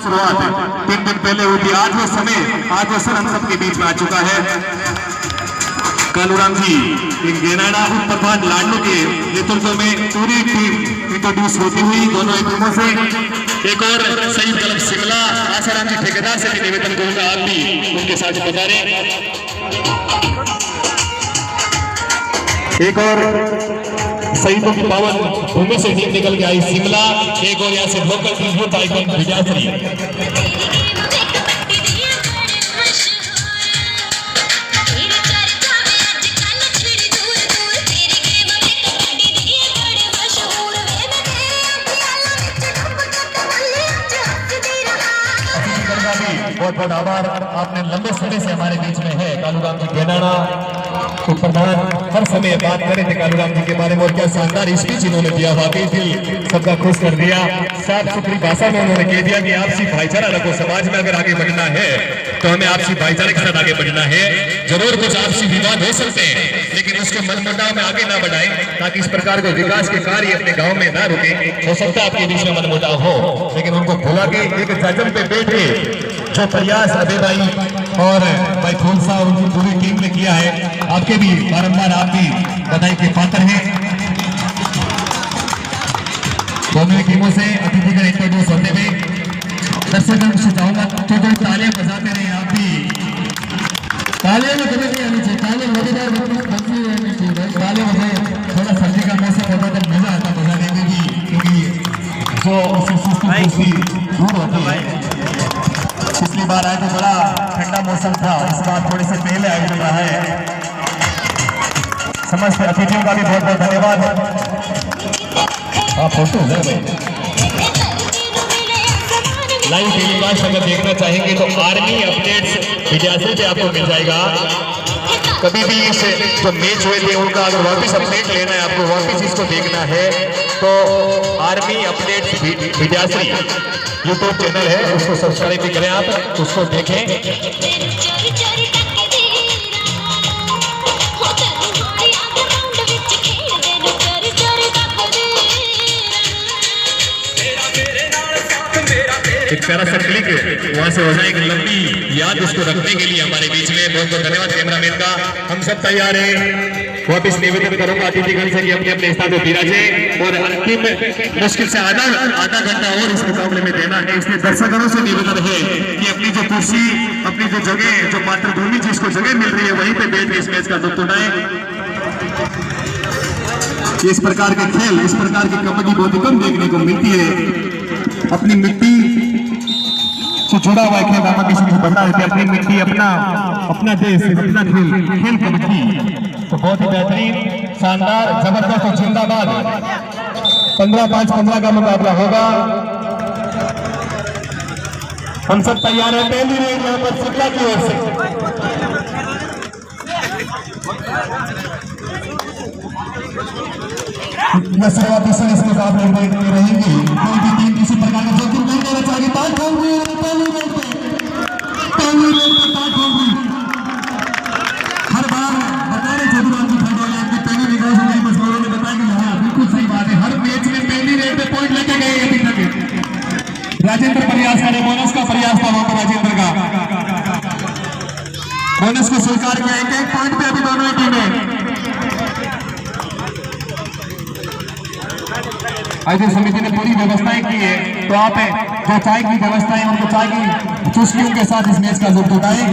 शुरुआत 3 दिन पहले हुई थी। आज वो समय, आज वो सर हम सबके बीच में आ चुका है। कालूराम जी गेनाडा उप प्रधान लाडनू के नेतृत्व में पूरी टीम इंट्रोड्यूस होती हुई दोनों टीमों से। एक और शहीद कलम शिमला आसाराम जी ठेकेदार से भी निवेदन करूंगा, आप भी उनके साथ बता रहे। एक और शहीदों की पावन भूमि से टीम निकल के आई शिमला, एक और यहाँ से लोकल टीम यूथ आइकन विद्यार्थी। बहुत बहुत आभार, आपने लंबे समय से हमारे बीच में है। कालूराम जी गेनाडा उप प्रधान हर समय बात कर रहे थे कालूराम जी के बारे में, और क्या शानदार स्पीच इन्होंने दिया, वाकई दिल सबका खुश कर दिया। साफ सुथरी भाषा में उन्होंने कह दिया कि आपसी भाईचारा रखो, समाज में अगर आगे बढ़ना है तो हमें आपसी भाईचारे के साथ आगे बढ़ना है। जरूर कुछ आपसी विवाद हो सकते हैं, लेकिन उसके मनमुटाव में आगे ना बढ़ाएं, ताकि इस प्रकार के विकास के कार्य अपने गांव में ना रुके। हो सकता है आपके बीच में मनमुटाव हो, लेकिन उनको भुला के एक जजम पे बैठ के जो प्रयास अबे भाई और भाई खोलसा और उनकी पूरी टीम ने किया है, आपके भी बारंबार आप भी बधाई के पात्र हैं। दोनों टीमों से अतिथिगण इंट्रोड्यूस होते हुए दर्शकों से चाहूंगा तो जो तालियां बजाते रहे, आप भी तालियां में कभी नहीं आनी चाहिए, तालियां मजेदार रहनी चाहिए, तालियां बजाए। थोड़ा सर्दी का मौसम होता तो मजा आता बजाने में भी, क्योंकि जो सुस्ती दूर होती है। पिछली बार आए तो बड़ा ठंडा मौसम था, इस बार थोड़ी से पहले आयोजन रहा है। समस्त अतिथियों का भी बहुत बहुत धन्यवाद। आप फोटो लाइव टेलीकास्ट अगर देखना चाहेंगे तो आर्मी अपडेट्स विद्यार्थी पे आपको मिल जाएगा। कभी भी इस जो मैच हुए थे उनका अगर वापस अपडेट लेना है, आपको वापस इसको देखना है तो आर्मी अपडेट्स विद्यार्थी यूट्यूब चैनल है, उसको सब्सक्राइब भी करें, आप उसको देखें। एक प्यारा सा क्लिक वहां से हो जाए, एक लंबी याद उसको रखने के लिए हमारे बीच में बहुत बहुत धन्यवाद कैमरामैन का। हम सब तैयार हैं। वापिस निवेदन करूंगा अतिथिगण से कि अपने अपने स्थान पर विराजे, और अंतिम मुश्किल से आधा घंटा और इस मुकाबले में देना है। इसलिए दर्शकों से निवेदन है कि अपनी जो कुर्सी, अपनी जो जगह, जो मातृभूमि जिसको जगह मिल रही है वहीं पे बैठ के इस मैच का लुत्फ उठाएं। इस प्रकार के खेल, इस प्रकार की कबड्डी बहुत ही कम देखने को मिलती है। अपनी मिट्टी से जुड़ा हुआ खेल रामाकृष्ण जी बता देते, अपनी मिट्टी, अपना देश, अपना खेल कबड्डी तो बहुत ही बेहतरीन, शानदार, जबरदस्त और जिंदाबाद 15-5-15 का मुकाबला होगा। हम सब तैयार हैं। पहली रेड यहाँ पर शिमला की ओर से। शुरुआती समय इस मुकाबले में रहेंगी। कोई भी टीम किसी प्रकार का जोखिम नहीं लेना चाहिए। बात होगी हर बार बता रहे चौधरी जी खंडोले की पहली निगाह से नहीं मशहूरों ने बताया कि हाँ बिल्कुल सही बात है। हर मैच में पहली रेड पे पॉइंट लेके गए अभी तक। राजेंद्र प्रयास करे, बोनस का प्रयास था वहां पर राजेंद्र का, बोनस को स्वीकार किया। एक पॉइंट पे अभी दोनों ही टीमें। आयोजन समिति ने पूरी व्यवस्थाएं की है, तो आप जो चाय की व्यवस्थाएं, उनको चाय की चुस्कियों के साथ इस मैच का लुत्फ उठाएं।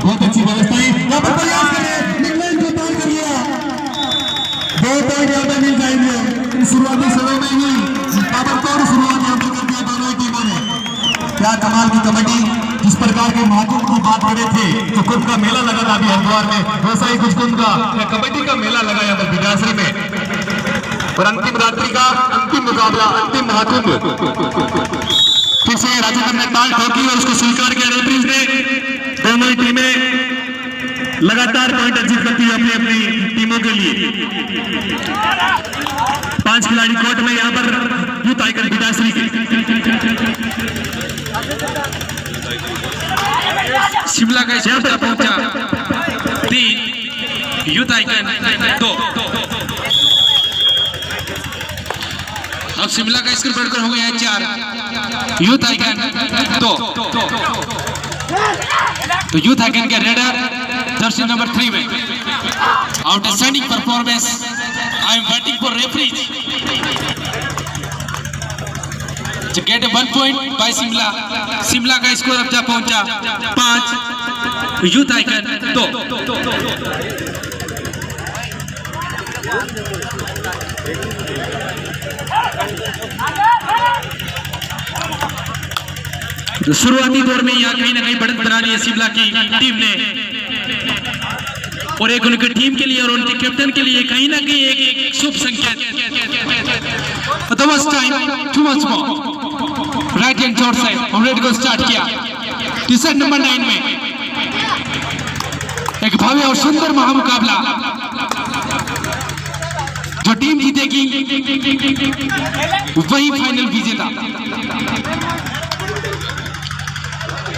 बहुत अच्छी व्यवस्थाएं यहाँ पर प्रयास करें। इंग्लैंड को पार कर लिया, 2 पॉइंट यहाँ पर मिल जाएंगे। शुरुआती समय में ही ताबड़तोड़ शुरुआत यहाँ पर कर दिया दोनों टीमों ने। क्या कमाल की कबड्डी। जिस प्रकार के महाकुंभ की बात कर रहे थे, तो कुंभ का मेला लगा था अभी हरिद्वार में, वैसा ही कुछ कुंभ का कबड्डी का मेला लगा यहाँ पर विद्याश्री में। और अंतिम रात्रि का अंतिम मुकाबला, अंतिम महाकुंभ, फिर से राजेंद्र ने ताल ठोकी और उसको स्वीकार किया रेफरीज ने। दोनों ही टीमें लगातार पॉइंट अर्जित करती है अपनी अपनी टीमों के लिए। 5 खिलाड़ी कोर्ट में यहाँ पर यूथ आइकन विद्याश्री के। शिमला का यहाँ पर पहुंचा 3, यूथ आइकन 2। अब शिमला का स्कोर बढ़कर हो गया है 4, यूथ आइकन 2। तो यूथ आइकन के रेडर जर्सी नंबर 3 में outstanding performance. I am waiting for referee to get a 1 point by Simla. Simla का स्कोर अब जा पहुंचा 5, यूथ आइकन 2। तो शुरुआती दौर में यहाँ कहीं ना कहीं बढ़त बनानी है सिमला की टीम ने, और एक उनकी टीम के लिए और उनके कैप्टन के लिए कहीं ना कहीं एक शुभ संकेत। राइट हैंड शॉट से हम रेड को स्टार्ट किया। टी-शर्ट नंबर 9 में एक भव्य और सुंदर महामुकाबला। जो टीम जीतेगी वही फाइनल विजेता,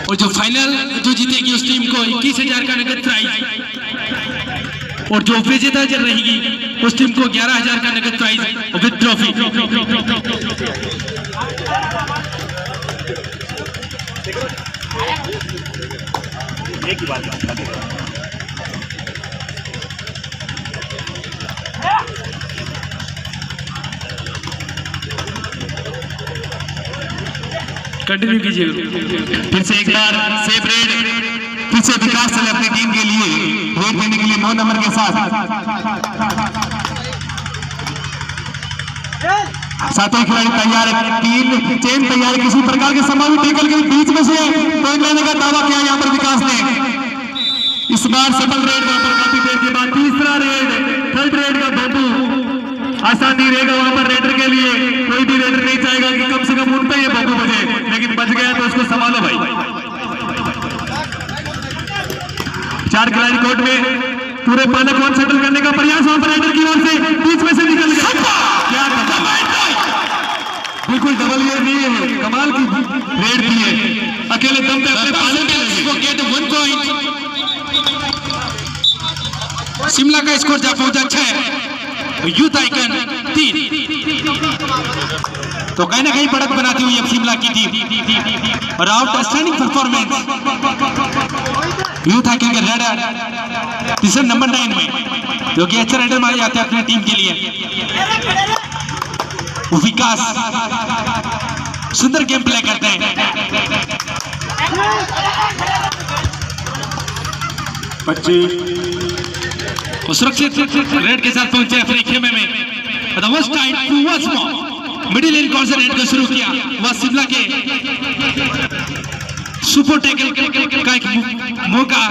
और जो फाइनल जो जीतेगी उस टीम को 21,000 का नगद प्राइज, और जो विजेता जल रहेगी उस टीम को 11,000 का नगद प्राइज विद ट्रॉफी। एक ही बात कंटिन्यू कीजिए। फिर से एक बार सेफ रेड, पीछे विकास चले अपनी टीम के लिए रेड देने के लिए 9 नंबर के साथ। सातों खिलाड़ी तैयार है, 3 चेन तैयार है। किसी प्रकार के संभावित टेकल के बीच में से पॉइंट लेने का दावा किया यहाँ पर विकास ने। इस बार सफल रेड वहां पर काफी देर के बाद। तीसरा रेड, थर्ड रेड का बंबू आसान नहीं रहेगा वहां पर रेडर के लिए। कोई भी रेडर नहीं चाहेगा कि कम से कम उन पे ये बंबू बजे, लेकिन बच गया तो उसको संभालो भाई। 4 खिलाड़ी कोर्ट में पूरे पाने कौन सेटल करने का प्रयास वहां पर रेडर की ओर से बीच में से निकल गया। क्या बिल्कुल डबल ये नहीं है, कमाल की रेड की है। अकेले दम पे अपने पाले में गेट 1 पॉइंट। शिमला का स्कोर जा पहुंचा 6, यूथ आइकन 3। तो कहीं ना कहीं बढ़त बनाती हुई अब शिमला की टीम, और आउटस्टैंडिंग परफॉर्मेंस यूथ आइकन के रेडर टी-शर्ट नंबर 9 में, जो कि अच्छे रेडर माने जाते हैं अपनी टीम के लिए। विकास सुंदर गेम प्ले करते हैं। सुरक्षित रेड के साथ पहुंचे अपने खेमे में। मिडिल इन कौन से रेड को शुरू किया, वह शिमला के सुपर टैकल का एक मौका।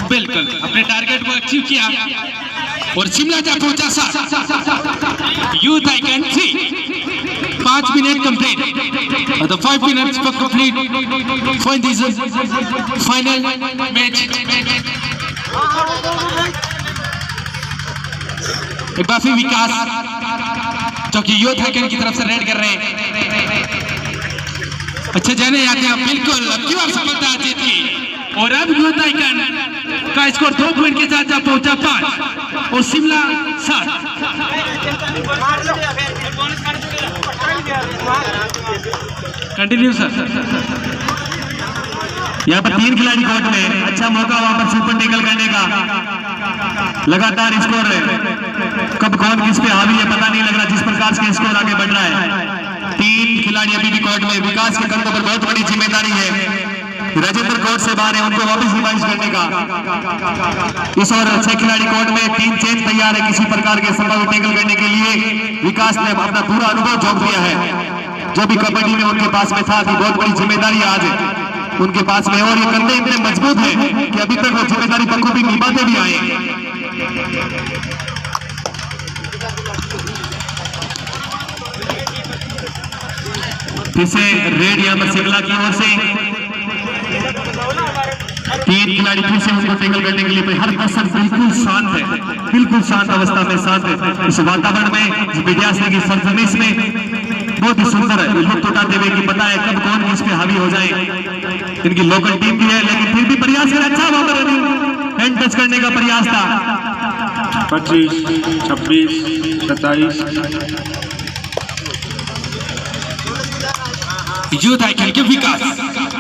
बिल्कुल अपने टारगेट को अचीव किया, और शिमला जा पहुंचा 7, youth icon 3। 5 minute complete, the 5 minutes for complete for this final match। एक बार फिर विकास जो कि यूथ आइकन की तरफ से रेड कर रहे हैं। अच्छा जाने आते हैं बिल्कुल क्यों आप सफलता जीती, और अब यूथ आइकन का स्कोर 2 पॉइंट के साथ जा पहुंचा 5, और शिमला 7। Continue sir. यहाँ पर 3 खिलाड़ी कोर्ट में, अच्छा मौका वहां पर सुपर टेकल करने का। लगातार स्कोर है, कब कौन किस पे हावी है पता नहीं लग रहा, जिस प्रकार से स्कोर आगे बढ़ रहा है। 3 खिलाड़ी अभी भी कोर्ट में। विकास के कंधों पर बहुत बड़ी जिम्मेदारी है। राजेंद्र कोर्ट से बाहर है, उनको वापस रिवाइज करने का। इस और 6 खिलाड़ी कोर्ट में, 3 चेंज तैयार है किसी प्रकार के संभावित टेकल करने के लिए। विकास ने अपना पूरा अनुभव झोंक दिया है, जो भी कबड्डी में उनके पास में था कि बहुत बड़ी जिम्मेदारी आज उनके पास में, और ये कंधे इतने मजबूत है कि अभी तक वो जिम्मेदारी बखूबी निभाते भी आए। फिर से रेड यहाँ पर शिमला की ओर से। 3 खिलाड़ी फिर से उनको टेकल करने के लिए। हर पर्सन बिल्कुल शांत है, बिल्कुल शांत अवस्था में, शांत है इस वातावरण में, विद्यार्थी की सरजमीश में। बहुत ही सुंदर है, लुत्फ उठाते हुए कि पता है कब कौन किस पे हावी हो जाए। इनकी लोकल टीम भी है, लेकिन फिर भी प्रयास है। अच्छा वहां पर हैंड टच करने का प्रयास था। 25, 26, 27, यूथ आइकन के विकास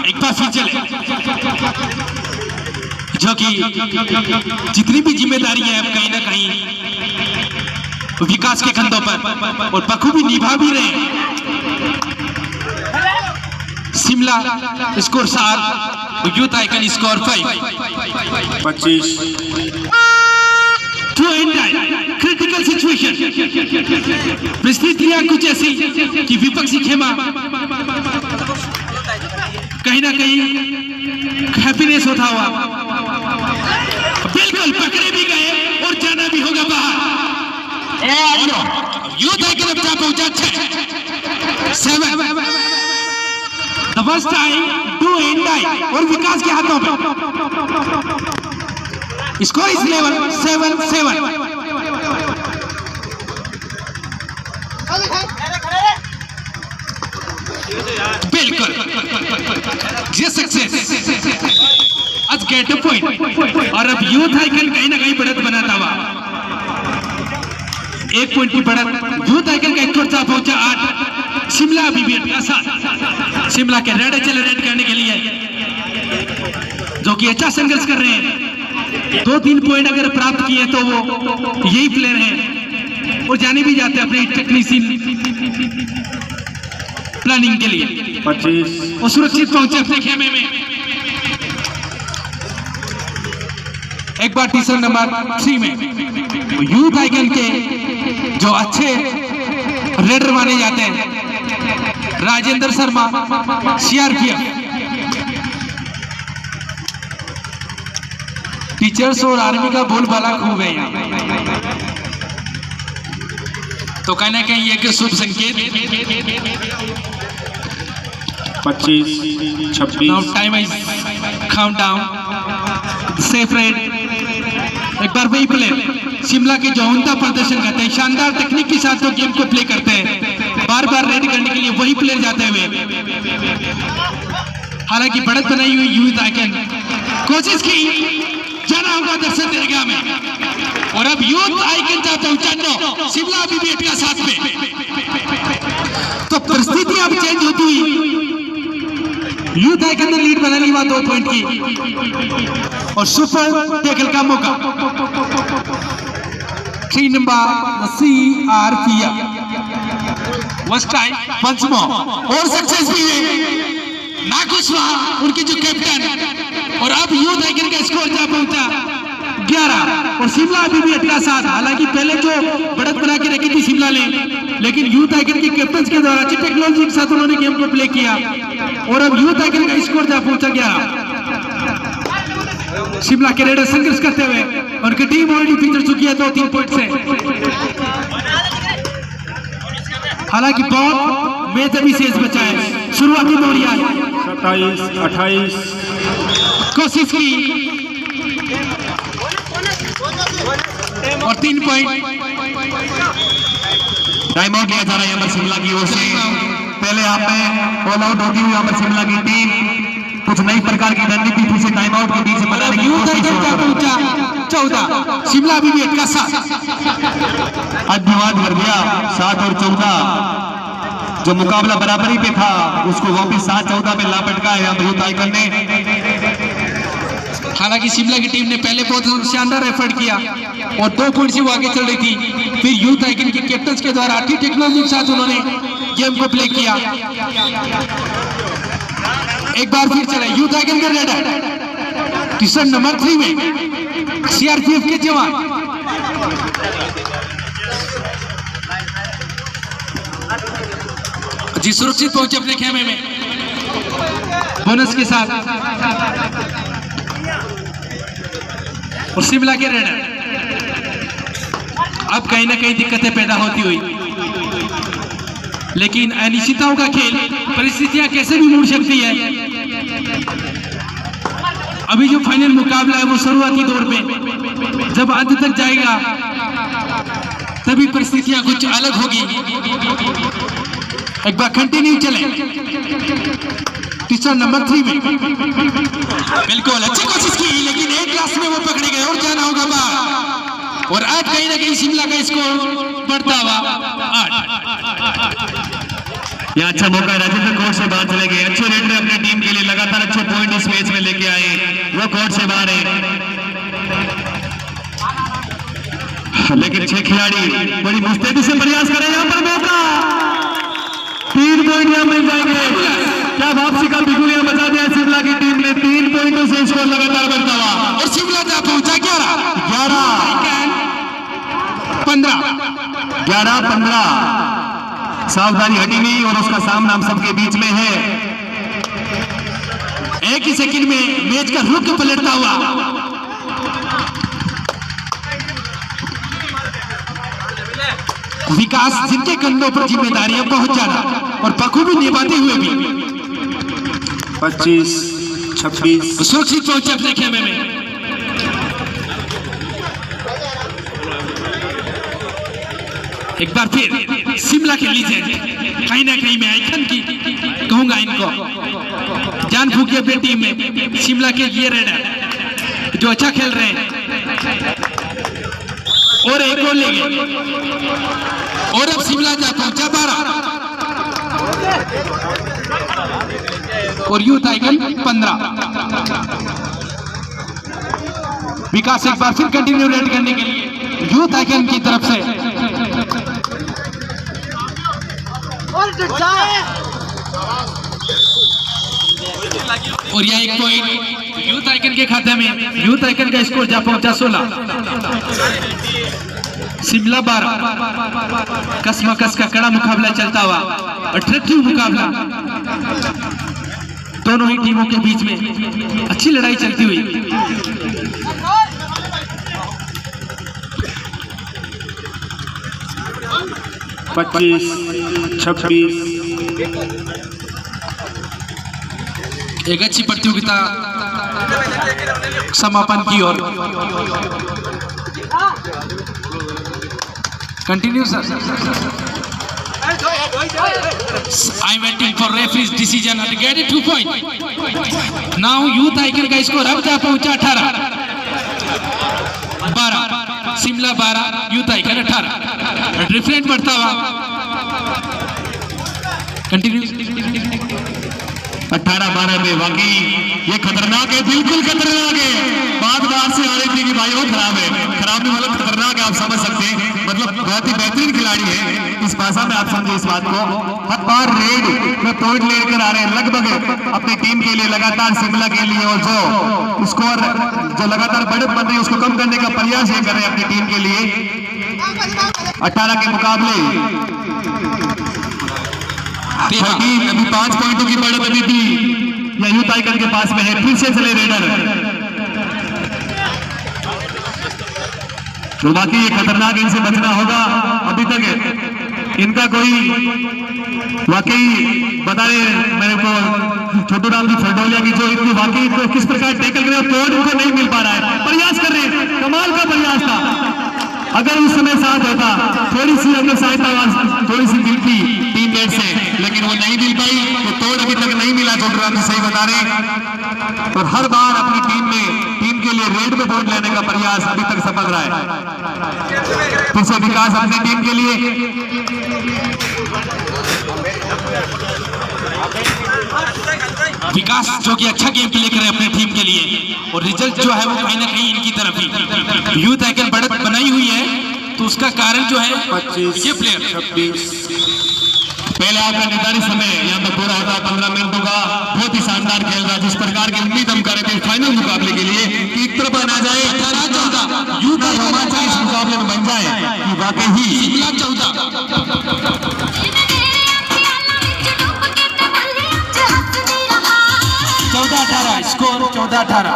एक बार फिर चले, जो कि जितनी भी जिम्मेदारी है अब कहीं ना कहीं विकास के कंधों पर और बखूबी निभा भी रहे हैं। Shimla score 7, youth icon score 5। 25, two and critical situation, परिस्थितियां कुछ ऐसी कि विपक्षी खेमा कहीं ना कहीं हैप्पीनेस होता हुआ बिल्कुल पकड़े भी गए और जाना भी होगा बाहर। यूथ आइकन अब जा पहुंचा 7। The first time do and die और विकास के हाथों में। स्कोर इस लेवल 7-7। बिल्कुल ये सक्सेस आज गेट अ पॉइंट। और अब यूथ आइकन कहीं ना कहीं बढ़त बनाता हुआ 1 पॉइंट की बढ़त। यूथ आइकन का स्कोर जा पहुंचा 8। शिमला अभी भी 7। शिमला के रेड चले रेड करने के लिए, जो कि अच्छा संघर्ष कर रहे हैं। 2-3 पॉइंट अगर प्राप्त किए तो वो यही प्लेयर हैं और जाने भी जाते हैं अपने टेक्नीशियन प्लानिंग के लिए 25, और सुरक्षित पहुंचे अपने खेमे में। एक बार टीचर नंबर 3 में यूथ आइकन के जो अच्छे रेडर माने जाते हैं राजेंद्र शर्मा सीआरपीएफ। टीचर्स और आर्मी का बोलबाला खूब है यहाँ, तो कहीं ना कहीं एक शुभ संकेत। 25, 26, Now time is countdown. Safe raid. एक बार वही प्लेयर शिमला के जो उमदा प्रदर्शन करते हैं, शानदार टेक्निक के साथ तो गेम को प्ले करते हैं, बार बार रेड करने के लिए वही प्लेयर जाते हुए। हालांकि बढ़त बनाई हुई यूथ आइकन कोशिश की, जाना होगा दर्शक दरगाह में। और अब यूथ आइकन जा पहुंचा 9, शिमला अभी भी 8 का साथ में। तो परिस्थिति अब चेंज होती हुई यूथ आइकन ने लीड बना ली 2 पॉइंट की और सुपर टैकल का मौका। 3 नंबर सीआरपीएफ वस्ट टाइम वंस मोर और सक्सेस भी है। नाखुश हुआ उनके जो कैप्टन। और अब यूथ आइकन का स्कोर जा पहुंचा 11 और शिमला अभी भी 8 का साथ। हालांकि पहले जो बढ़त बना के रखी थी शिमला ने, लेकिन यूथ आइकन के कैप्टन के द्वारा अच्छी टेक्नोलॉजी के साथ उन्होंने गेम को प्ले किया और अब यूथ आइकन का स्कोर जा पहुंचा 11। शिमला के रेडर संघर्ष करते हुए उनकी टीम ऑलरेडी पिछड़ चुकी है 2-3 पॉइंट से। हालांकि बॉल मैच अभी शेष बचा है, शुरुआती दौड़िया 27, 28, कोशिश की और 3 पॉइंट। टाइम आउट लिया जा रहा है यहाँ पर शिमला की ओर से। पहले यहाँ पे ऑल आउट होती हुई यहाँ पर शिमला की टीम कुछ नई प्रकार की रणनीति फिर से टाइम आउट के बीच से बनाने की कोशिश कर रही है। 14 शिमला अभी भी 8 का साथ। अद्भुत कर दिया 7 और 14। जो मुकाबला बराबरी पे था उसको वापस 7-14 में लापटका है यूथ आइकन ने। हालांकि शिमला की टीम ने पहले बहुत शानदार एफर्ट किया और 2 पॉइंट से वो आगे चल रही थी। फिर यूथ आइकन के कैप्टन के द्वारा अच्छी टेक्नोलॉजी के साथ उन्होंने गेम को प्ले किया। एक बार फिर चले यूथ आइकन के रेडर टीशर्ट नंबर 3 में सीआरपीएफ के जवान। जी सुरक्षित पहुंचे अपने खेमे में बोनस के साथ। और शिमला के रेडर अब कहीं ना कहीं दिक्कतें पैदा होती हुई, लेकिन अनिश्चितताओं का खेल, परिस्थितियां कैसे भी मुड़ सकती है। अभी जो फाइनल मुकाबला है वो शुरुआती दौर में, जब अंत तक जाएगा तभी परिस्थितियां कुछ अलग होगी। एक बार कंटिन्यू चले टीचर नंबर 3 में बिल्कुल अच्छी कोशिश की, लेकिन एक क्लास में वो पकड़े गए और जाना होगा बाहर। और आज कहीं ना कहीं शिमला का स्कोर बढ़ता हुआ 8। यह अच्छा मौका है, राजेंद्र कोर्ट से बाहर चले गए। अच्छे रेडर अपनी टीम के लिए लगातार अच्छे पॉइंट इस मैच में लेके आए, वो कोर्ट से बाहर है। लेकिन 6 खिलाड़ी बड़ी मुस्तैदी से प्रयास करें, यहाँ पर मौका, 3 पॉइंट यहाँ मिल जाएंगे। क्या वापसी का बिगुलिया बचा दिया शिमला की टीम ने, 3 पॉइंटों से स्कोर लगातार बढ़ता हुआ और शिमला जा पहुंचा 11-15। 11-15। सावधानी हटी नहीं और उसका सामना हम सबके बीच में है। एक ही सेकंड में मैच का रुख पलटता हुआ। विकास जिनके कंधों पर जिम्मेदारियां बहुत ज्यादा और बखूबी निभाते हुए भी 25-26 सुरक्षित पहुंचे अपने खेमे में। एक बार फिर शिमला के लीजेंड, कहीं ना कहीं मैं आइकन की कहूंगा इनको, जान फूकी अपनी टीम में। शिमला के ये रेडर जो अच्छा खेल रहे हैं और एक और ले गए और अब शिमला जा पहुंचा 12 और यूथ आइकन 15। विकास एक बार फिर कंटिन्यू रेड करने के लिए यूथ आइकन की तरफ से और यह एक पॉइंट यूथ आइकन के खाते में। यूथ आइकन का स्कोर जा पहुंचा 16, शिमला 12। कसमकस का कड़ा मुकाबला चलता हुआ, अट्रैक्टिव मुकाबला दोनों ही टीमों के बीच में, अच्छी लड़ाई चलती हुई। पच्चीस 26 एक अच्छी प्रतियोगिता समापन की ओर। Continue sir. I am waiting for referee's decision and get it 2 point. Now youth icon का स्कोर अब जा पहुंचा 18 12। Shimla 12, youth icon 18। डिफरेंट बढ़ता हुआ। कंटिन्यू। 18-12 में वाकई ये खतरनाक है, बिल्कुल खतरनाक है। बात से आ रही थी कि भाई वो खराब है, खराब नहीं मतलब खतरनाक है, आप समझ सकते हैं। मतलब बहुत ही बेहतरीन खिलाड़ी है, इस भाषा में आप समझे इस बात को। हर बार रेड में पॉइंट लेकर आ रहे हैं लगभग अपनी टीम के लिए, लगातार शिमला के लिए। और जो स्कोर जो लगातार बढ़त बन रही है उसको कम करने का प्रयास ये कर रहे हैं अपनी टीम के लिए। 18 के मुकाबले अभी 5 पॉइंटों की बढ़त अभी भी यूथ आइकन के पास में है। फिर से चले रेडर, तो बाकी ये खतरनाक, इनसे बचना होगा। अभी तक इनका कोई वाकई बता रहे मेरे को छोटू राम की फरडोलिया की, जो इतनी वाकई तो किस प्रकार टैकल करे, पॉइंट उनको नहीं मिल पा रहा है। प्रयास कर रहे हैं, कमाल का प्रयास था। अगर उस समय साथ होता, थोड़ी सी अगर सहायता थोड़ी सी मिलती टीममेट से, लेकिन वो नहीं मिल पाई, तो तोड़ अभी तक नहीं मिला। छोटू राम सही बता रहे। और हर बार अपनी टीम के लिए रेड में पॉइंट लेने का प्रयास अभी तक सफल रहा है। फिर से विकास अपनी टीम के लिए। विकास जो कि अच्छा गेम प्ले करे अपने टीम के लिए, और रिजल्ट जो है वो कहीं ना कहीं इनकी तरफ ही। यूथ आइकन बढ़त बनाई हुई है, तो उसका कारण जो है 25 ये प्लेयर। 26 पहले आपका निर्धारित समय यहाँ पर पूरा होता है 15 मिनटों का। बहुत ही शानदार खेल रहा, जिस प्रकार की उम्मीद हम कर रहे थे फाइनल मुकाबले के लिए कि एक तरफ ना जाए, 18-14 यूथ का रोमांच इस मुकाबले में बन जाए कि वाकई ही शिमला 14। स्कोर 14-18।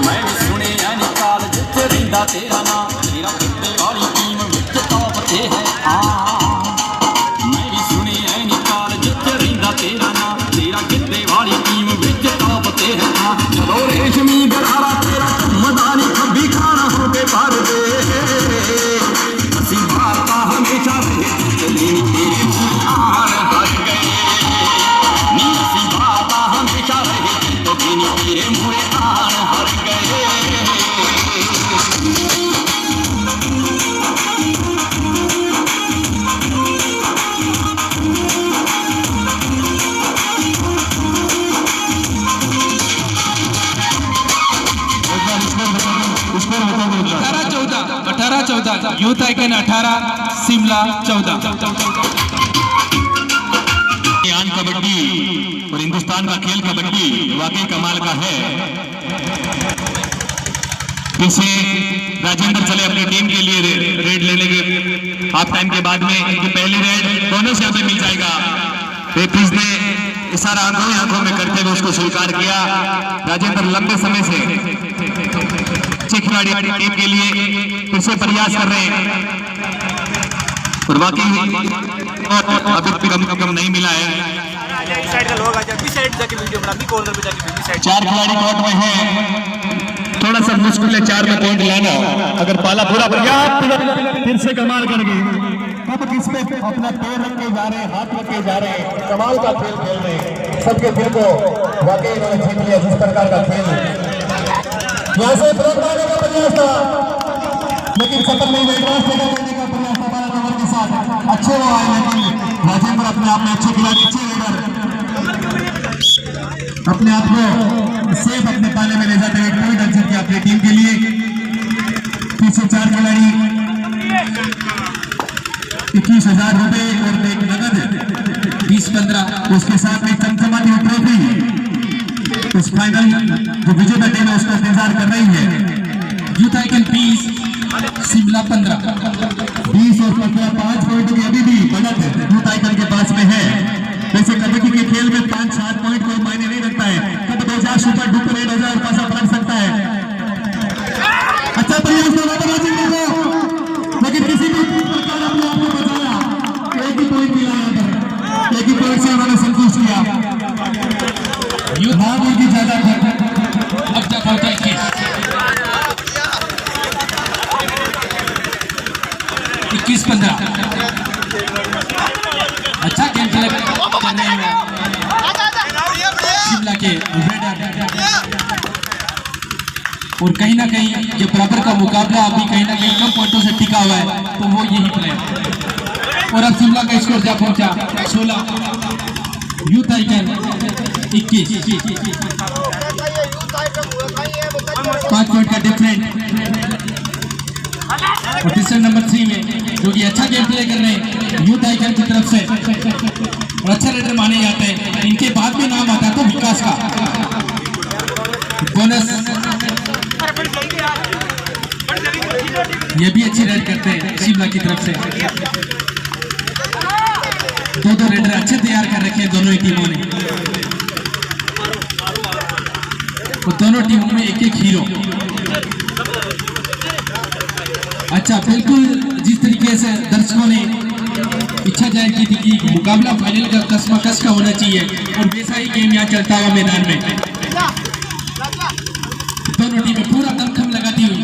मैं सुने निकाल जिथे रिंदा तेरा नाम, तेरा कितने वाली टीम विच टॉप ते है। मैं भी सुने निकाल जिथे रिंदा तेरा नाम, तेरा कितने वाली टीम विच टॉप ते है। चलो रेशमी गरारा तेरा मदानी कभी खाना हो के पार दे, असी भारता हमें आइकन 18, शिमला 14। ईरान कबड्डी और हिंदुस्तान का खेल कबड्डी वाकई कमाल का है। पीछे राजेंद्र चले अपनी टीम के लिए रेड लेने के हाफ टाइम के बाद में इनकी पहली रेड बोनस यहाँ पे मिल जाएगा। रेफरीज ने इशारा आंखों में करते हुए उसको स्वीकार किया। राजेंद्र लंबे समय से अच्छे खिलाड़ी टीम के लिए फिर से प्रयास कर रहे हैं और वाकई अभी कम नहीं मिला है। चार खिलाड़ी कोर्ट में है, थोड़ा सा मुश्किल है 4 में पॉइंट लाना। अगर पाला पूरा फिर से कमाल कर गए। अब किस पे अपना पैर रख के जा रहे हैं, हाथ रख के जा रहे हैं, कमाल का खेल खेल रहे हैं। सबके दिल को वाकई इन्होंने जीत लिया। जिस प्रकार का खेल यहाँ से ब्रेक मारने का प्रयास था लेकिन सफल नहीं हुए। एडवांस देने का प्रयास था 12 नंबर के साथ, अच्छे वो आए लेकिन राजेंद्र अपने आप में अच्छे खिलाड़ी, अच्छे लीडर अपने आप को सेफ अपने पाले में ले जाते हुए कोई डर जीत अपनी टीम के लिए। पीछे 4 खिलाड़ी 21,000 रुपए और एक नगद 20-15 उसके साथ में चमचमाती हुई ट्रॉफी उस फाइनल जो विजेता टीम है उसका इंतजार कर रही है। Youth icon 20, Shimla 15। 20 और 15 5 पॉइंट की अभी भी बढ़त यूथ आइकन के पास में है। वैसे कबड्डी के खेल में 5-7 पॉइंट कोई मायने नहीं रखता है। कब 2000 सुपर डुपर 1000 पैसा पलट सकता है। अच्छा प्रयास लेकिन किसी भी प्रकार अपने आप को बचाया। एक ही पॉइंट मिला यहाँ पर, एक ही पॉइंट से उन्होंने संतुष्ट किया। नाम उनकी ज्यादा था। अब तक पहुंचा 21-15। अच्छा गेम खेल रहे हैं शिमला के रेडर। और कहीं ना कहीं ये बराबर का मुकाबला अभी कहीं ना कहीं कम पॉइंटों से टिका हुआ है, तो वो यही प्लेयर। और अब शिमला का स्कोर जा पहुंचा 16, यूथ आइकन 21। 5 पॉइंट का डिफरेंट। और तीसरे नंबर 3 में जो कि अच्छा गेम प्ले कर रहे हैं यूथ आइकन की तरफ से और अच्छा रेडर माने जाते हैं। इनके बाद में नाम आता है तो विकास का बोनस। ये भी अच्छी रेड करते हैं शिमला की तरफ से। 2 रेडर अच्छे तैयार कर रखे हैं दोनों ही टीमों ने। और दोनों टीमों में एक हीरो। अच्छा, बिल्कुल जिस तरीके से दर्शकों ने इच्छा जाहिर की थी कि मुकाबला फाइनल का कस्मकस का होना चाहिए और वैसा ही गेम यहाँ चलता हुआ मैदान में। दोनों टीमें पूरा दमखम लगाती हुई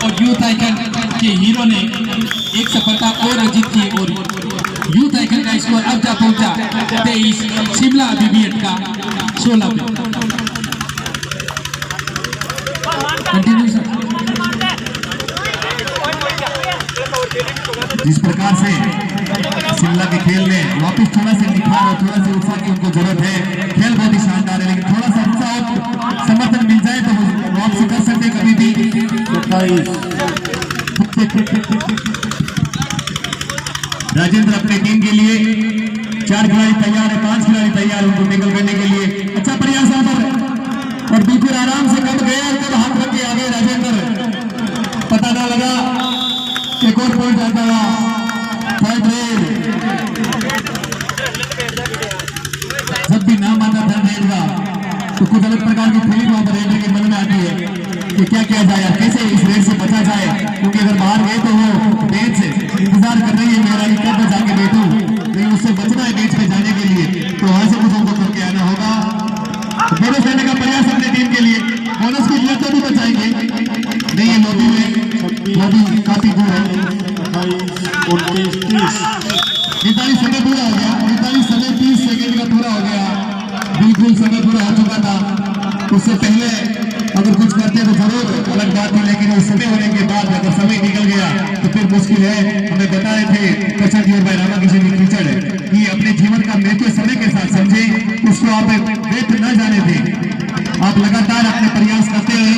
और यूथ आइकन के हीरो ने एक सफलता और अर्जित की और यूथ आइकन का स्कोर अब जा पहुंचा 23, शिमला अभी भी अटका 16 पे। जिस प्रकार से शिमला के खेल में वापस थोड़ा सा निखार और थोड़ा सा उत्साह की उनको जरूरत है। खेल बहुत ही शानदार है लेकिन थोड़ा सा उत्साह समर्थन मिल जाए तो वापसी कर सकते कभी भी। 27 राजेंद्र अपनी टीम के लिए 4 खिलाड़ी तैयार है, 5 खिलाड़ी तैयार उनको टैकल करने के लिए। अच्छा प्रयास यहाँ पर और बिल्कुल आराम से कब गए और कब हाथ रख के आ गए राजेंद्र, पता ना लगा। एक और पॉइंट आता है थर्ड रेड। जब भी नाम आता थर्ड रेड का तो कुछ अलग प्रकार की फीलिंग वहां पर रेडर के मन में आती है कि क्या किया जाए, कैसे इस रेड से बचा जाए। क्योंकि अगर बाहर गए तो वो रेड से इंतजार कर रही है मेरा कब मैं जाके बैठूं, लेकिन उससे बचना है रेड पे जाने के लिए, तो वहां से कुछ उनको करके आना होगा। बोनस लेने का प्रयास अपनी टीम के लिए। बोनस को लेते भी बचाएंगे नहीं, ये लोबी में लोबी काफी दूर है। 29, 30 45 समय पूरा हो गया। 45 समय 30 सेकंड का पूरा हो गया। बिल्कुल समय पूरा हो चुका था। उससे पहले अगर कुछ करते तो जरूर अलग बात थी, लेकिन उस समय होने के बाद अगर समय निकल गया तो फिर मुश्किल है। हमें बताए थे कचन जी और भाई रामा किशन जी कीचड़ कि अपने जीवन का महत्व समय के साथ समझे, उसको आप व्यर्थ न जाने थे। आप लगातार अपने प्रयास करते रहे,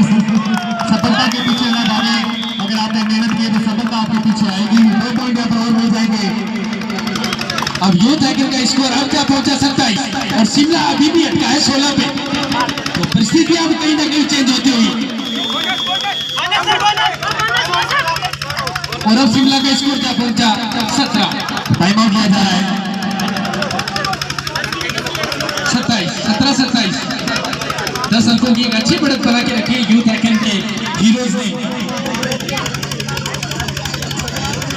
सफलता के पीछे न भागे। अगर आपने मेहनत की तो सफलता आपके पीछे आएगी। 2 पॉइंट यहाँ पर और मिल जाएंगे। अब यूथ आइकन का स्कोर अब क्या पहुंचा 27 और शिमला अभी भी अटका है 16 पे। तो परिस्थितियां अब कहीं ना कहीं चेंज होती हुई और अब शिमला का स्कोर क्या पहुंचा 17। टाइम आउट लिया जा रहा है। 17-27 10 अंकों की एक अच्छी बढ़त बना के रखी है यूथ आइकन के हीरोज ने।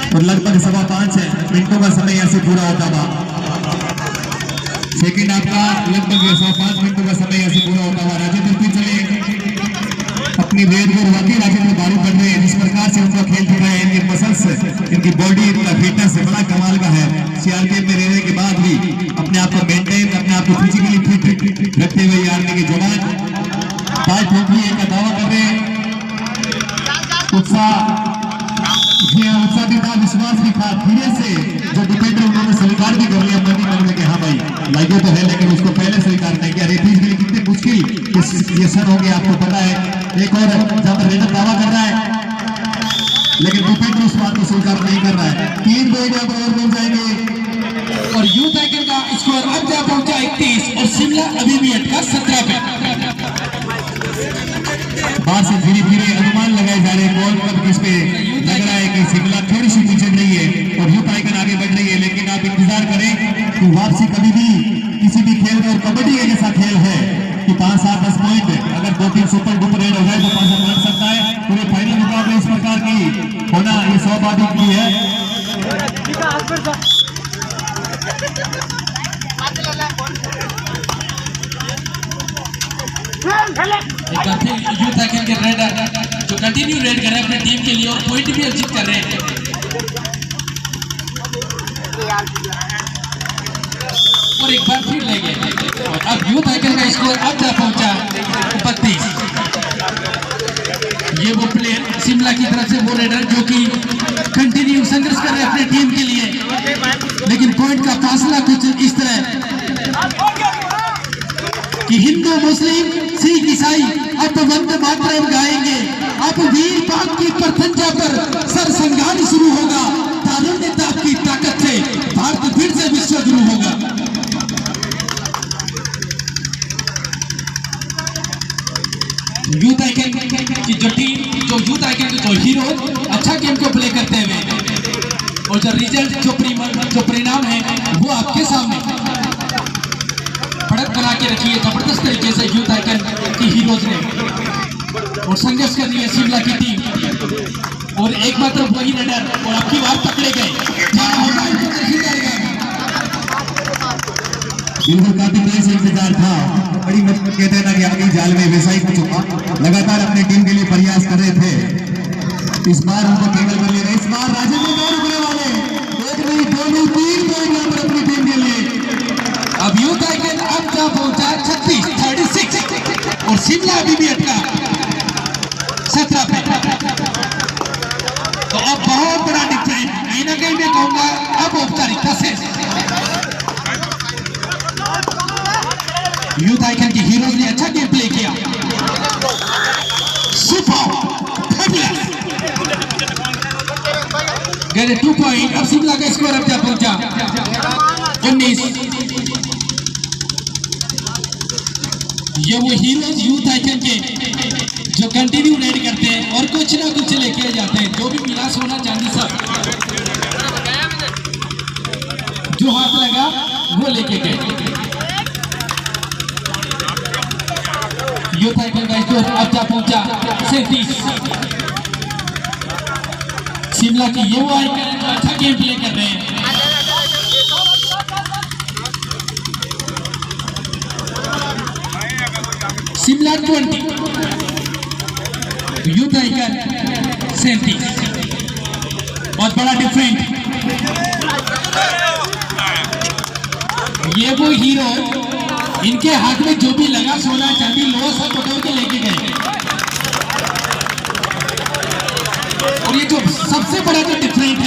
और लगभग 5.25 मिनटों का समय यहाँ से पूरा होता था। सेकंड आपका लगभग 5 मिनटों का समय यहाँ से पूरा होता हुआ राजेंद्र फिर चले अपनी वेद को वाकई राजेंद्र बारू कर रहे हैं। जिस प्रकार से उनका खेल दिख रहा है, इनके मसल्स, इनकी बॉडी, इनका फिटनेस बड़ा कमाल का है। सीआरपीएफ में रहने के बाद भी अपने आप को मेंटेन, अपने आप को फिजिकली फिट रखते हुए आर्मी के जवान ताज ठोकरी का दावा कर रहे हैं। उत्साह भी था, विश्वास भी था। धीरे से जो डिफेंडर उन्होंने स्वीकार भी कर लिया मनी करने के, हाँ भाई लाइए तो है, लेकिन उसको पहले स्वीकार नहीं किया। रेफरीज के लिए कितने मुश्किल ये सर होंगे आपको पता है। एक और जहां पर रेडर दावा कर रहा है, लेकिन डिफेंडर उस बात को स्वीकार नहीं कर रहा है। 3 पॉइंट यहाँ पर और मिल जाएंगे और यूथ आइकन का स्कोर अब जा पहुंचा 31 और शिमला अभी भी अटका 17 पे। बाहर से धीरे धीरे अनुमान लगाए जा रहे हैं कौन कब किस पे लग रहा है कि शिमला थोड़ी सी पीछे रही है और यूथ आइकन आगे बढ़ रही है। लेकिन आप इंतजार करें कि वापसी कभी भी किसी भी खेल में, और कबड्डी एक ऐसा खेल है कि 5, 7, 10 पॉइंट अगर 2-3 सुपर डुपर रेड हो जाए तो 5 पॉइंट सकता है। पूरे फाइनल मुकाबले इस प्रकार की होना ये सौभाग्य की है। यूथ आइकन के रेडर जो कंटिन्यू रेड कर रहे हैं अपनी टीम के लिए और पॉइंट भी अर्जित कर रहे हैं। और एक बार फिर ले गए। अब यूथ आइकन का स्कोर अब जा पहुंचा 32। ये वो प्लेयर शिमला की तरफ से वो रेडर जो कि कंटिन्यू संघर्ष कर रहे हैं अपनी टीम के लिए, लेकिन पॉइंट का फासला कुछ इस तरह कि हिंदू, मुस्लिम, सिख, ईसाई अब वंदे मातरम गाएंगे। अब वीर पाक की प्रथंजा पर सर संघार शुरू होगा। तारुण्यता की ताकत से भारत फिर से विश्व गुरु होगा। यूथ आइकन की जो टीम, जो यूथ आइकन के जो हीरो अच्छा गेम को प्ले करते हुए और जो रिजल्ट, जो परिणाम है वो आपके सामने बढ़त बना के रखी है जबरदस्त तरीके से यूथ आइकन की हीरोज ने। और संघर्ष कर रही है शिमला की टीम और एकमात्र वही रेडर और अब की बार पकड़े गए। बिल्कुल काफी देर से इंतजार था। बड़ी मतलब कहते हैं ना कि आगे जाल में वैसा ही कुछ हुआ। लगातार अपने टीम के लिए प्रयास कर रहे थे। इस बार उनको केवल कर ले। इस बार राजेंद्र नहीं रुकने वाले। 1 नहीं 2 नहीं 3 पॉइंट यहाँ पर अपनी टीम के लिए। अब यूथ आइकन अब जा पहुंचा 36 और शिमला अभी भी अटका 17 पे। तो अब बहुत बड़ा डिफरेंस कहीं ना कहीं मैं कहूंगा अब औपचारिकता से यूथ आइकन की हीरोज ने अच्छा गेम प्ले किया। सुपर गए 2 पॉइंट। अब शिमला का स्कोर अब जा पहुंचा 19। ये वो हीरोज यूथ आइकन के जो कंटिन्यू रेड करते हैं और कुछ ना कुछ लेके जाते हैं। जो भी मिला सोना चांदी सब जो हाथ लगा वो लेके गए। यूथ आइकन का स्कोर अब जा पहुंचा 37। शिमला की ये वो आइकन जो अच्छा गेम प्ले कर रहे हैं। Shimla 20, youth icon 37। बहुत बड़ा डिफरेंट। ये वो हीरो इनके हाथ में जो भी लगा सोना चांदी लोहा सब पकड़ के लेके गए। और ये जो सबसे बड़ा जो डिफरेंट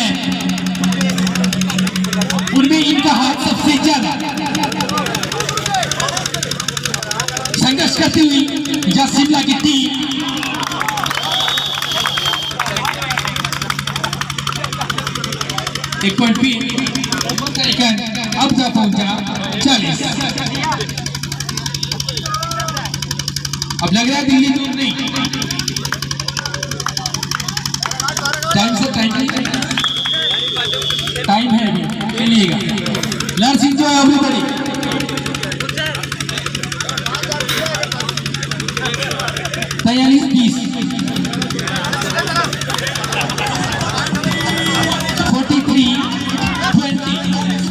करती हुई या शिमला की टीम एक पॉइंट भी अब जा पहुंचा 40। अब लग रहा है दिल्ली दूर नहीं, टाइम से टाइम है अभी खेलिएगा। नर्सिंग जो है अभी बड़ी 43-20 43-20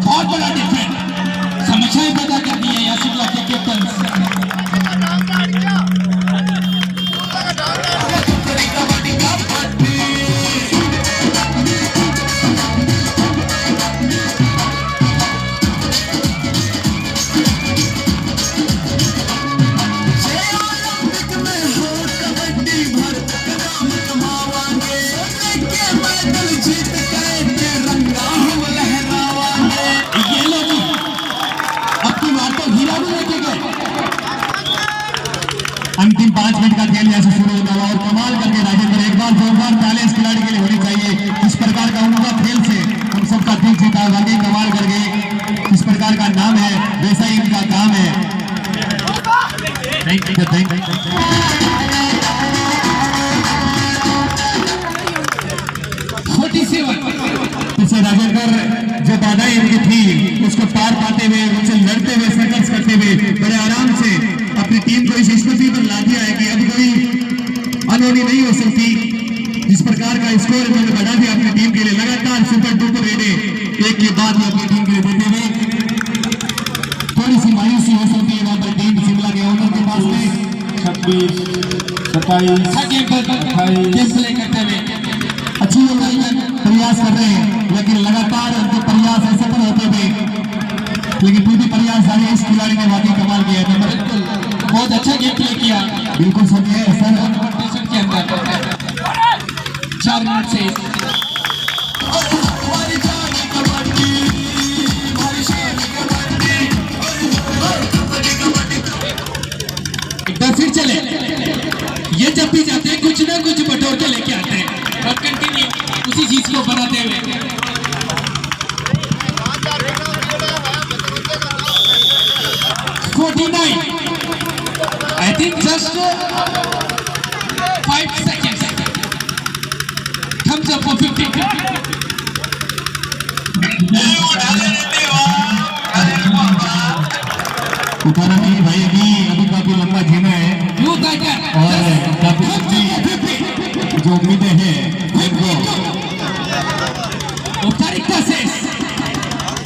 बहुत बड़ा डिफरेंस समस्याएं पैदा कर दी है यासिर के कैप्टन। अंतिम 5 मिनट का खेल जैसे शुरू होता हुआ और कमाल करके राजेंद्र एक बार जोरदार तालियां इस खिलाड़ी के लिए होनी चाहिए। इस प्रकार का उनका खेल से हम सबका दिल जीता है, वाकई कमाल करके इस प्रकार का नाम है, वैसा ही इनका काम है। इससे राजेंद्र जो बाधाएं इनकी थी उसको पार पाते हुए, उनसे लड़ते हुए, संघर्ष करते हुए बड़े आराम से अपनी टीम को इस स्थिति पर ला दिया है कि अब कोई अनहोनी नहीं हो सकती। जिस प्रकार का स्कोर इन्होंने बढ़ा दिया अपनी टीम के लिए, लगातार सुपर डुपर रेडे एक के बाद में अपनी टीम के लिए देते हुए थोड़ी सी मायूसी हो सकती है वहां पर टीम शिमला के ओनर के पास में। 26-27-28 अच्छी प्रयास कर रहे हैं, लेकिन लगातार उनके प्रयास असफल होते हुए, लेकिन फिर भी प्रयास जारी इस खिलाड़ी ने वाकई कमाल किया था। बिल्कुल बहुत अच्छा गेम प्ले किया, बिल्कुल सही है सर। कॉम्पिटिशन के अंदर 4 मिनट से एक बार फिर चले। ये जब भी जाते हैं कुछ ना कुछ बटोर के लेके आते हैं और कंटिन्यू उसी चीज को बनाते हुए। I think just 5 seconds. Thumbs up for 50. उठाना नहीं भाई, अभी काफी लंबा जीना है Youth icon. और काफी जो उम्मीदें हैं उनको औपचारिकता से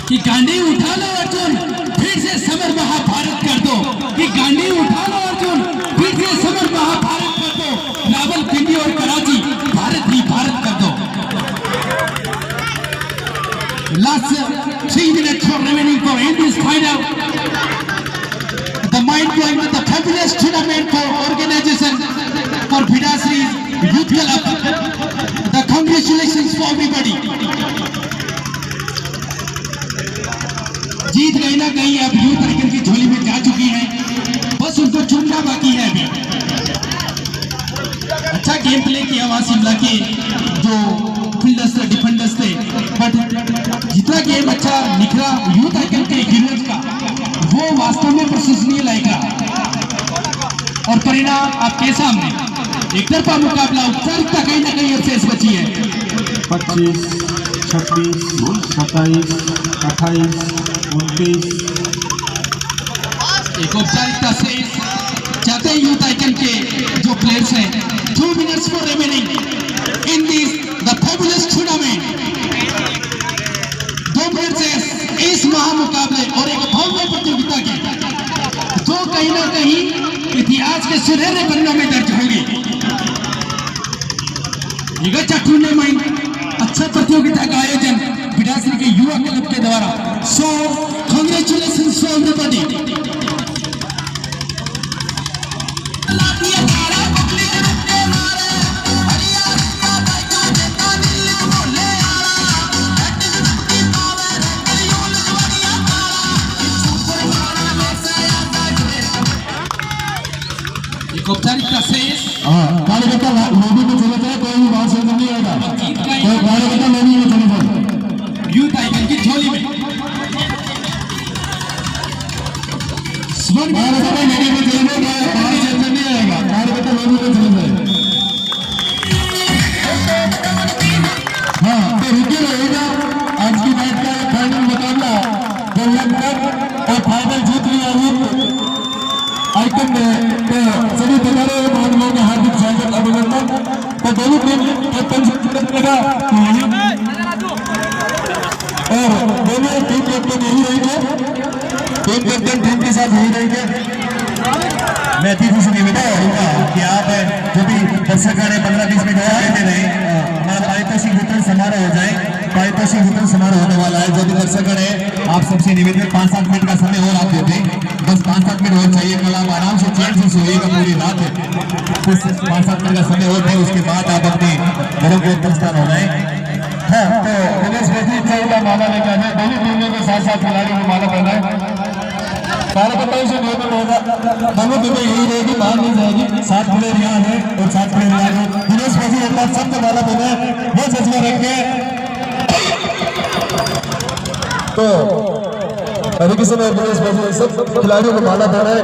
कि गांडी उठा लो अर्जुन, फिर से समर महाभारत कर दो, कि गांडी उठा लो अर्जुन, फिर से समर महाभारत कर दो। रावलपिंडी और कराची भारत ही भारत कर दो। Last 3 minutes for remaining for in this final. The mind blowing with the fabulous tournament for organization for Bidasri Youth Club. The congratulations for everybody. जीत गई ना कहीं अब यूथ आइकन की झोली में जा चुकी है, बस उनको चुनना बाकी है अभी। अच्छा गेम प्ले किया वहां शिमला के जो फील्डर्स थे, डिफेंडर्स थे, बट जितना गेम अच्छा निखरा यूथ आइकन के हीरोज का, वो वास्तव में प्रशंसनीय लायक रहा। और परिणाम आपके सामने एक तरफा मुकाबला, औपचारिकता कहीं ना कहीं अब शेष बची है। 25, 26, 27, 28, 29 एक औपचारिकता शेष चाहते हैं यूथ आइकन के जो प्लेयर्स हैं। 2 minutes for remaining in this the fabulous tournament. 2 minute से इस महामुकाबले और एक भव्य प्रतियोगिता के जो कहीं ना कहीं इतिहास के सुनहरे पन्नों में दर्ज होगी। एक अच्छा टूर्नामेंट, अच्छा प्रतियोगिता का आयोजन बिडासरी के युवा क्लब के द्वारा। सो कांग्रेचुलेशंस फॉर एवरीबॉडी। हाँ कार्यकर्ता लोबी में चले जाए, कोई भी बात समझ नहीं आएगा, कोई कार्यकर्ता लोबी में चले जाए, यूथ आइकन की झोली में कार्यकर्ता लोबी में चले जाए, बात समझ नहीं आएगा, कार्यकर्ता लोबी में चले जाए। हाँ तो रुकिए रहेगा, आज की मैच का फाइनल मुकाबला जो लगभग और फाइनल जीत लिया आइकन ने, तो सभी बता महानुभावों का हार्दिक स्वागत अभिनंदन। तो दोनों टीम कैप्टन से लगा और दोनों टीम कैप्टन यही रहेंगे, टीम कैप्टन टीम के साथ यही रहेंगे। मैं अतिथि से निवेदन करूंगा कि आप जो भी दर्शक 15-20 मिनट और रहते रहे, हमारा पारितोषिक वितरण समारोह हो जाए, पारितोषिक वितरण समारोह होने वाला है। जो भी दर्शक है आप सबसे निवेदन 5-7 मिनट का समय और आप देते, बस 5-7 मिनट और चाहिए, कल आप आराम से चैन से सोइएगा पूरी रात, कुछ 5-7 मिनट का समय और है, उसके बाद आप अपने घरों को प्रस्थान हो जाए। हाँ तो दिनेश भाई का माला लेकर आए, दोनों टीमों के साथ साथ खिलाड़ियों को माला पहनाए। कार्यकर्ताओं से निवेदन होगा, दोनों टीमें यही रहेगी, बाहर नहीं जाएगी, 7 प्लेयर यहाँ है और 7 प्लेयर यहाँ है। दिनेश भाई एक बार सबको माला पहनाए, वो जज्बा रखें। तो अभी किसी ने दिनेश भाई सब खिलाड़ियों को माला पहनाए।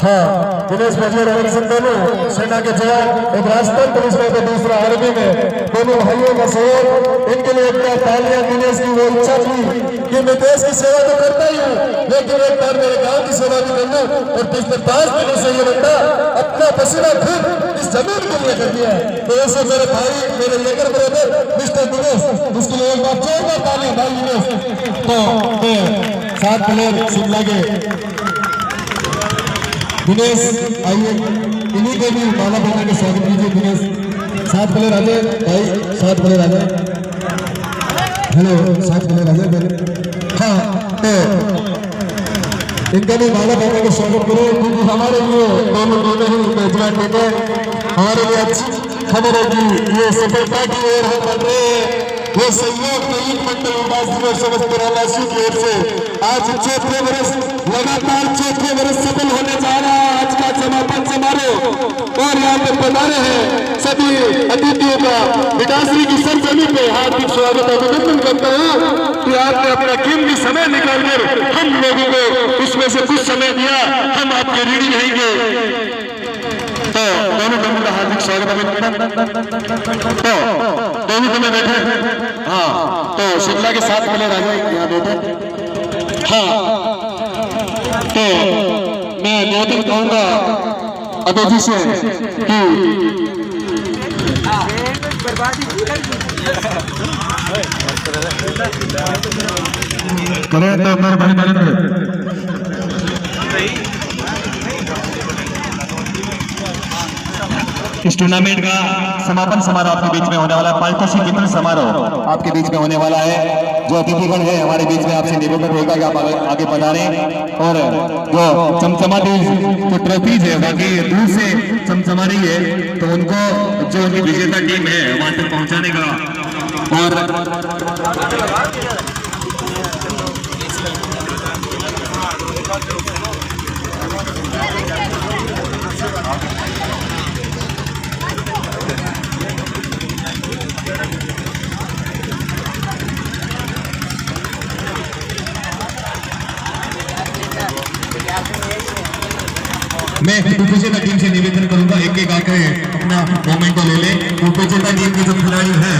हाँ दिनेश भाई और अमर सिंह दोनों सेना के जवान, एक राजस्थान पुलिस में तो दूसरा आर्मी में, दोनों भाइयों का सहयोग, इनके लिए एक बार तालियां। दिनेश की वो इच्छा थी कि मैं देश की सेवा तो करता ही हूँ, लेकिन एक बार मेरे गांव की सेवा भी कर लूं, और पिछले 5 महीने से ये बंदा अपना पसीना खुद इस जमीन के लिए कर दिया है। तो ऐसे मेरे भाई, मेरे लेकर ब्रदर मिस्टर दिनेश, उसके लिए एक बार जोरदार तालियां भाई दिनेश। तो 7 प्लेयर शिमला के दिनेश आइए, इन्हीं को भी माला पहना के स्वागत कीजिए। दिनेश 7 प्लेयर आ जाए भाई, 7 प्लेयर आ जाए, हेलो 7 प्लेयर आ जाए। हाँ तो इनका भी माला पहना के स्वागत करो, क्योंकि हमारे लिए दोनों टीमें ही मेजबान टीमें, हमारे लिए अच्छी खबर है कि ये सफलता की ओर हम बढ़ रहे हैं। वो सहयोग कई मंडल उदास दिवस समस्त प्रवासियों की ओर से आज 4थे वर्ष लगातार 4थे वर्ष सफल होने जा रहा है आज का समापन समारोह। और यहाँ पे पधारे हैं सभी अतिथियों का विकासरी की सरजमी पे हार्दिक स्वागत अभिनंदन करता हूँ कि आपने अपना कीमती समय निकालकर हम लोगों को उसमें से कुछ समय दिया, हम आपके ऋणी रहेंगे। तो दोनों टीमों का हार्दिक स्वागत अभिनंदन। तो दोनों टीमें बैठे, हाँ तो शिमला के 7 प्लेयर आ जाए यहाँ बैठे। हाँ तो मैं निवेदन कहूँगा अतिथि से कि करें तो मेरे भाई नरेंद्र इस टूर्नामेंट का समापन समारोह आपके बीच में होने वाला है, पारितोषिक वितरण समारोह आपके बीच में होने वाला है। जो अतिथिगण है हमारे बीच में, आपसे निवेदन होगा कि आप आगे पधारें, और जो चमचमाती जो ट्रॉफीज है बाकी दूर से चमचमा रही है, तो उनको जो उनकी विजेता टीम है वहां तक पहुंचाने का। और मैं विजेता टीम से निवेदन करूंगा एक एक आकर अपना मोमेंट को ले ले। विजेता टीम के जो खिलाड़ी हैं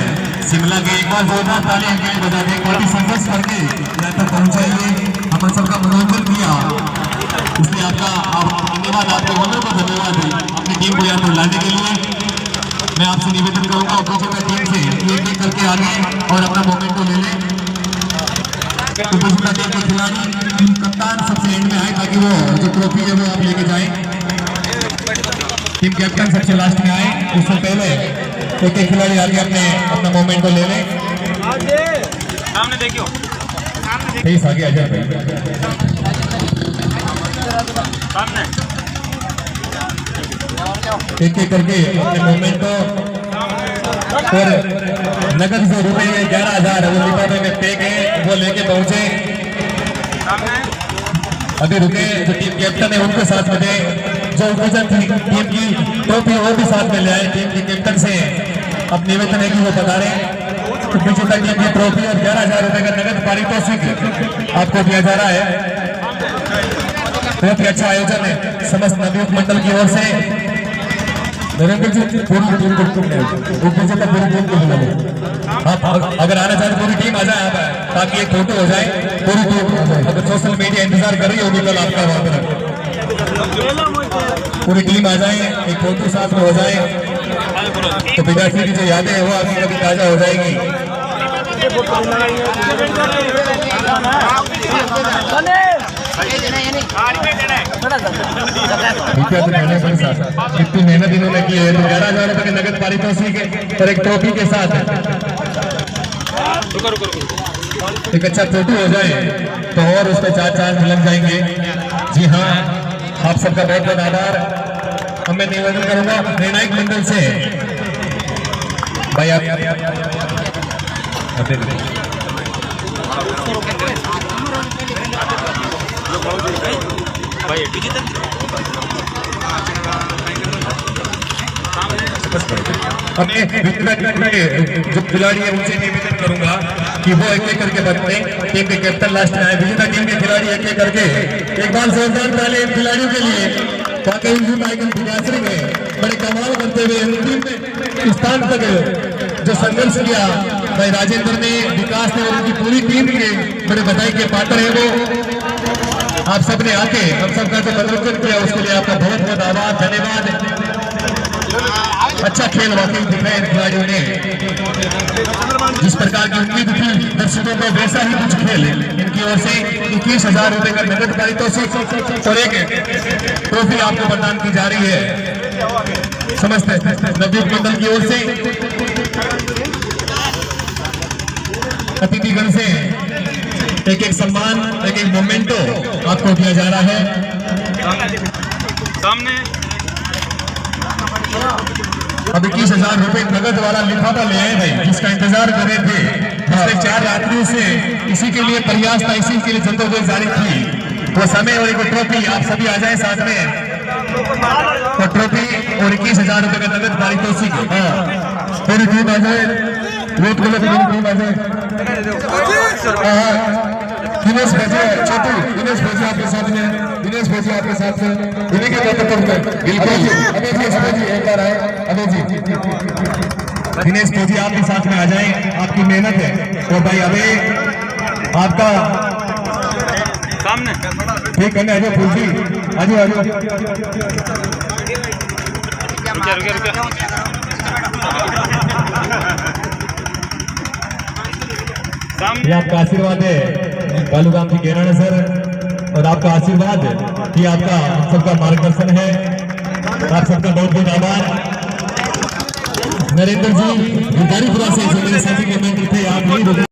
शिमला के, एक बार जोरदार तालियां के बजा दें, काफी संघर्ष करके यहाँ तक पहुंचाइए, हम सबका मनोरंजन किया, इसलिए आपका धन्यवाद, आपके ओनर को धन्यवाद है अपनी टीम को यहाँ पर लाने के लिए। मैं आपसे निवेदन करूंगा विजेता टीम से एक एक करके आगे और अपना मोमेंट को ले लें। विजेता टीम के खिलाड़ी कप्तान सबसे एंड में आए ताकि वो जो ट्रॉफी है वो आप लेके जाएं। टीम कैप्टन सबसे लास्ट में आए, उससे पहले एक एक खिलाड़ी आगे अपना मोमेंट को ले लें। सामने देखियो, फेस आगे आ जाए भाई, एक एक करके अपने मोमेंट को। और नगद जो रुपए 11,000 वो लिफाफे में पैक है वो लेके पहुंचे। अभी रुके जो टीम कैप्टन है उनके साथ में जो विजन थी टीम की ट्रॉफी वो भी साथ में ले आए। टीम के कैप्टन से अब निवेदन है कि वो बता रहे हैं तो विजेता टीम की ट्रॉफी और 11,000 रुपए का नगद पारितोषिक आपको दिया जा रहा है। बहुत ही अच्छा आयोजन है समस्त नवयुवक मंडल की ओर से। नरेंद्र जी पूरी टीम को विजेता पूरी टीम को मिला आप अगर आना चाहते पूरी टीम आ जाए आप ताकि एक फोटो हो जाए पूरी टीम। अगर सोशल मीडिया इंतजार कर रही होगी कल आपका वहां पर पूरी टीम आ जाए एक फोटो साथ में हो जाए तो विद्यार्थी की जो यादें हैं वो आपकी कभी ताजा हो जाएगी। कितनी मेहनत इन्होंने की है। 11,000 रुपए के नगद पारितोषिक और एक ट्रॉफी के साथ एक अच्छा फोटो हो जाए तो और उस पर 4 चांद लग जाएंगे। जी हाँ, आप सबका बहुत बहुत आभार। अब मैं निवेदन करूंगा निर्णायक मंडल से भाई हमें जो खिलाड़ी है उनसे निवेदन करूंगा कि वो एक एक करके बनते टीम के कैप्टन लास्ट में आए। विजेता टीम के खिलाड़ी एक एक करके एक बार जोरदार ताली खिलाड़ियों के लिए। वाकई बड़े कमाल करते हुए टीम में स्थान तक जो संघर्ष किया भाई राजेंद्र ने, विकास ने और उनकी पूरी टीम के बड़े बधाई के पात्र है वो। आप सबने आके हम सबका जो मनोरंजन किया उसके लिए आपका बहुत बहुत आभार धन्यवाद। अच्छा खेल वाकई दिखाया इन खिलाड़ियों ने। जिस प्रकार की उम्मीद थी दर्शकों को वैसा ही कुछ खेल इनकी ओर से 21,000 रुपए का नगद पारितोषिक और एक ट्रॉफी आपको प्रदान की जा रही है समस्त नवयुवक मंडल की ओर से। अतिथिगण से एक एक सम्मान एक एक मोमेंटो आपको दिया जा रहा है। सामने अब 21,000 रुपए नगद वाला लिफाफा ले आए भाई जिसका इंतजार कर रहे थे। पिछले 4 रात्रियों से इसी के लिए प्रयास था, इसी के लिए जद्दोजहद जारी थी। वो समय और एक ट्रॉफी आप सभी आ जाए साथ में तो ट्रॉफी और 21,000 रुपए का नगद पारितोषिक। पूरी टीम आ जाए, रेट को लेकर टीम आ जाए। दिनेश भेजे छोटू, दिनेश भेजे आपके साथ में, दिनेश भेजे आपके साथ में इन्हीं के नेतृत्व में बिल्कुल अबे जी एक बार आए। अबे जी दिनेश भेजी आपके साथ में आ जाए, आपकी मेहनत है। और भाई अबे आपका सामने ठीक है ना, आजो फूल जी आजो आजो ये आपका आशीर्वाद है बालूराम जी गेराना सर और आपका आशीर्वाद ये आपका सबका मार्गदर्शन है। आप सबका बहुत बहुत आभार। नरेंद्र जी गिरधारीपुरा से जो मेरे साथी कमेंटर थे आप नहीं